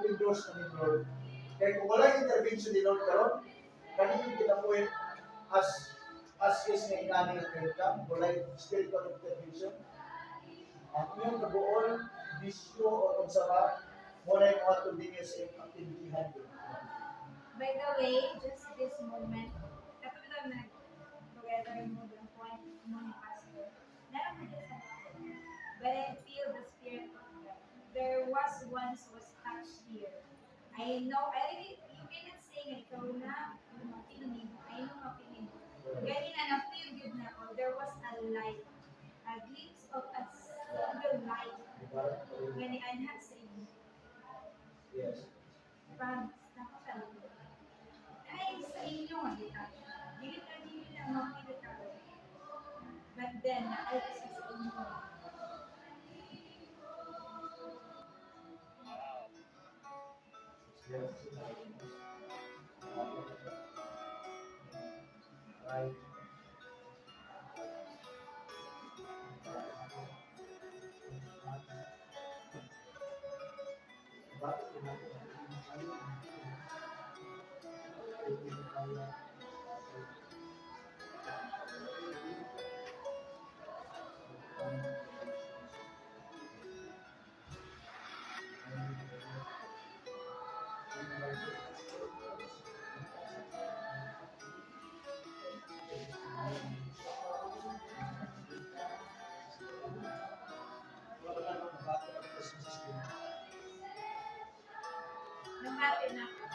open doors na ni Lord. Kaya kung wala intervention ni Lord karon, kanina kita po as is nga inani ang welcome, wala spiritual intervention. Ang inyong kabuol, bisyo o kung saka, wala yung mga tuloy sa iyong aktibihan. By the way, just this moment, katulad na together mo ang point mo ni Pastor, naroon ko sa but I feel the Spirit of God. There was once was touched here. I know, you cannot say nga ikaw na feeling. I know nga feeling. Ganyan na na-feel good na ako. There was a light, a glimpse of a single light when I had seen. Yes. Promise, nakapalito. Ay, sa inyo nga kita. Dili na makita ka. But then, ay kasi sa inyo. Yes. Right.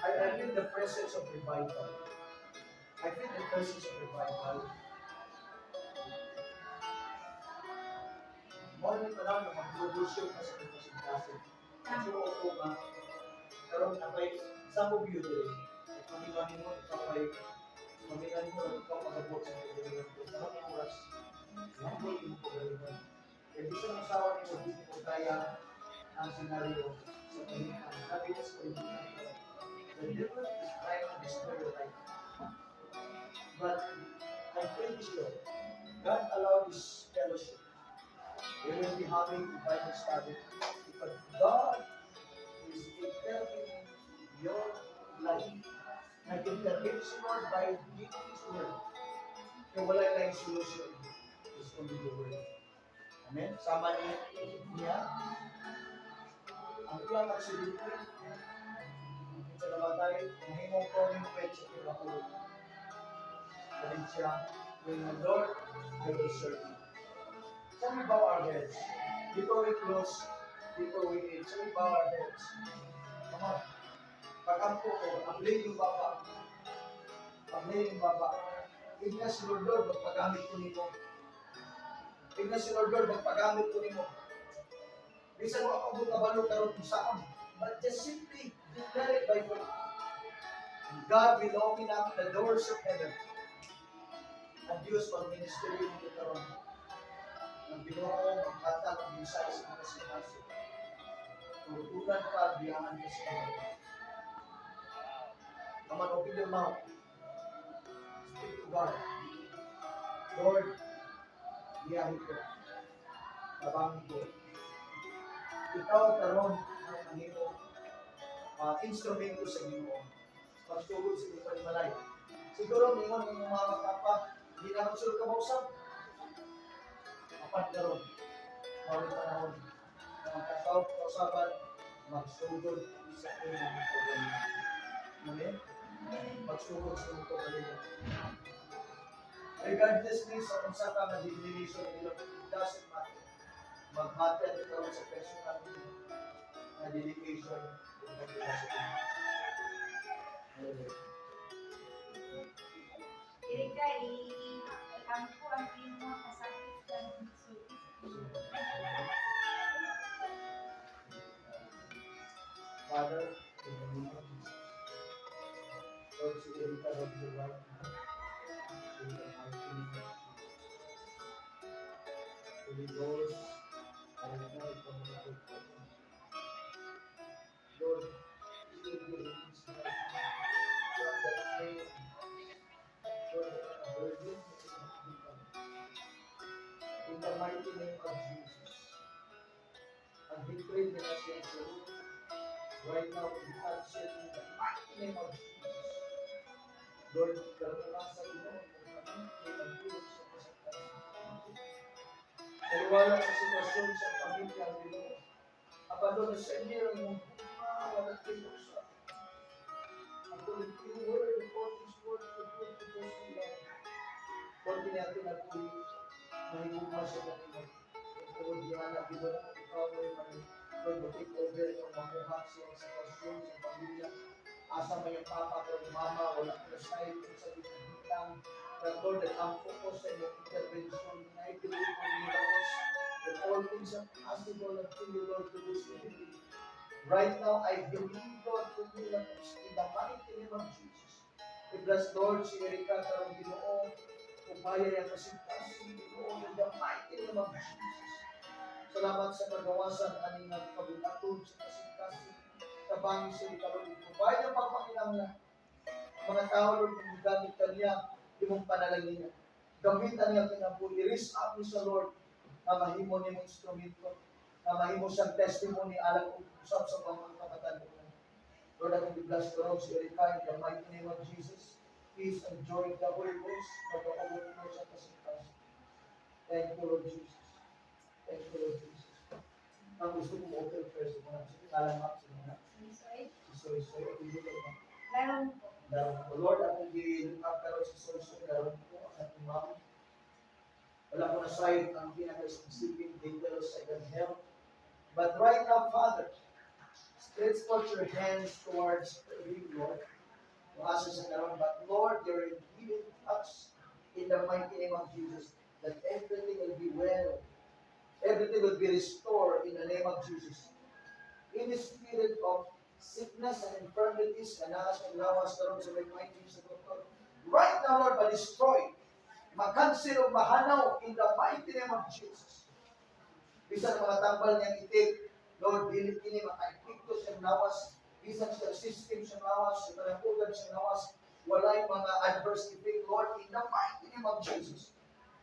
I feel the presence of revival. I feel the presence of revival. Morning pa lang na mag-produce ka sa klase. Kasi ako nga, karoon na kay sa mo beauty. Pamilangin mo, ikaw ay pamilangin mo, ikaw mag-abot sa pagkakas ko. Maraming oras. Humble yung pagkakas. Kaya bisa ng asawa ni mo, hindi mo kaya ang senaryo sa pagkakas. Sabi ko sa pagkakas. The devil is trying to destroy your life. But I'm pretty sure God allowed this fellowship. We will be having a Bible study because God is intervening your life. Nag-intervene si Lord by giving His word. Kung wala lang solution, it's only the word. Amen? Sama niya ang ilang aksidente. Sa naman tayo, mahimong ko yung pwede sa pinakulog. Galing siya, when the Lord will be serving. So we bow our heads. Before we close, before we eat, so we bow our heads. Come on. Pagkampo ko, ablay yung baba. Ablay yung baba. Tignan si Lord, magpagamit ko nito. Tignan si Lord, magpagamit ko nito. Bisan mo ako kabalo karon kung saan. But just simply declare it by faith. God will open up the doors of heaven. Ang Diyos mag-ministry nito karon. Ang Ginoo maghatag ng mensahe sa mga sinasi. Tutugan ka, biyangan ka sa mga. Come on, open your mouth. Speak to God. Lord, biyahin ko. Tabangin ko. Ikaw karon ang kanino instrumento sa Ginoo. Pagtulog sa iyong panimalay. Siguro ningon ng mga kapapa, hindi na magsulog ka mausap. Apat karon. Mawag panahon. Ang kakao, kausapan, magsugod sa iyong pagkakalina. Amen? Magsugod sa iyong pagkakalina. Regardless din sa kung saan ka na-denomination nila, it doesn't matter. Maghati at ikaw sa personal na dedication ng pagkakalina. Hallelujah. Erika, ikampo ang inyong kasakit ng sulti. Father, in the name of Jesus, Lord, si Erika, Lord, your right now, in the mighty name of Jesus. Holy Ghost, I know it from the Lord. Lord, you will release us from that pain. Lord, a burden that is not become. In the mighty name of Jesus. Ang victory nila siya sa Lord. Right now, we cancel in the mighty name of Jesus. Lord, karanasan mo ang kami pinagpulog sa kasangkasan. Taliwala sa sitwasyon sa pamilya ang Ginoo. Abandon sa inyo ang iyong wala pinag sa according to your word, according to your word, according to those who love. Lord, pinagpulog na po mahigugma sa kanila. Lord, diyan na Ginoo, ikaw ay Lord, mag-take over ang mamuhat sa sitwasyon sa pamilya. Asa may papa o mama, wala ko sa iyo sa bitang. But Lord, that ang focus sa iyong intervention, I believe for miracles, that all things are possible until you, Lord, to do something. Right now, I believe, Lord, for miracles in the mighty name of Jesus. We bless, Lord, si Erika, karong Ginoo, upaya niya kasintas, si Ginoo, in the mighty name of Jesus. Salamat sa kagawasan, aning kabulatod sa kasintas, tabangin sa ikalong provide ang pagpakinanglan mga tao Lord kung gamit kaniya imong panalangin gamitan niya kinabuhi i-raise up ni sa Lord na mahimo ni mong instrumento na mahimo siyang testimony alang usap sa mga kapatanunan. Lord, akong i-bless ko si Erika in the mighty name of Jesus. Peace and joy in the Holy Ghost magkakabot mo sa kasintas. Thank you, Lord Jesus. Thank you, Lord Jesus. Ang gusto kong open first mga salamat sa mga Soy, daron ko Lord, akong gi-look karon sa soy, daron ko at ma'am. Wala ko na side ang pinaka-specific details I can help. But right now, Father, let's put your hands towards you, Lord. Maasa sa karon, but Lord, you're giving us in the mighty name of Jesus that everything will be well. Everything will be restored in the name of Jesus. In the spirit of sickness and infirmities, kanas and lawas karon sa may findings sa doktor. Right now, Lord, ma-destroy, ma-cancel o mahanaw in the mighty name of Jesus. Bisan mga tambal niyang itik, Lord, dili kini maka-epekto sa lawas, bisan sa system sa lawas, sa kanapugan sa lawas, walay mga adverse effect, Lord, in the mighty name of Jesus.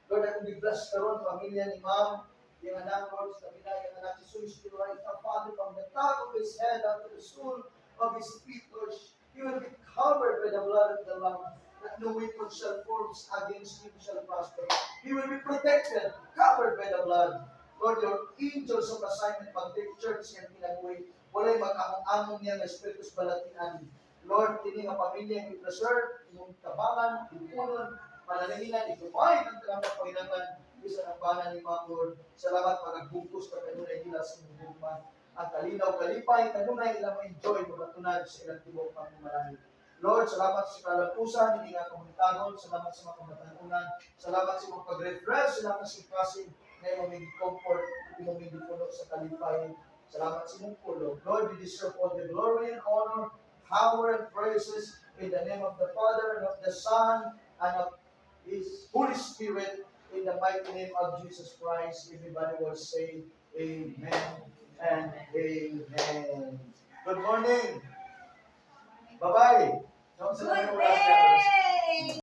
Lord, I will be blessed karon pamilya ni Ma'am, yung anak, Lord, sa kabila, yung anak, Jesus, you right now, Father, from the top of his head up to the sole of his feet, Lord, he will be covered by the blood of the Lamb, that no weapon shall form against him shall prosper. He will be protected, covered by the blood. Lord, your angels of assignment, pag-take church yan pinaguwi, walay mag-among-among niya na Espiritus Balatian. Lord, tini nga pamilya yung i-preserve, yung tabangan, yung punon, pananahilan, ipumay ng trabaho Panginoon, isa ng banan ni Ma'am Lord. Salamat pag-agbungkus ka kanunay nila sa mungkuman. Ang kalinaw, kalipay, kanunay nila ma-enjoy, mabatunad sa ilang tibok pangmalangit. Lord, salamat sa kalapusan, hindi nga komunitaron, salamat sa mga kamatanunan, salamat sa mga pag-refresh, salamat sa passing, na yung may comfort, yung may puno sa kalipay. Salamat sa mong pulo. Lord, you deserve all the glory and honor, power and praises in the name of the Father and of the Son and of His Holy Spirit. In the mighty name of Jesus Christ, everybody will say amen and amen. Good morning. Bye-bye. Good day!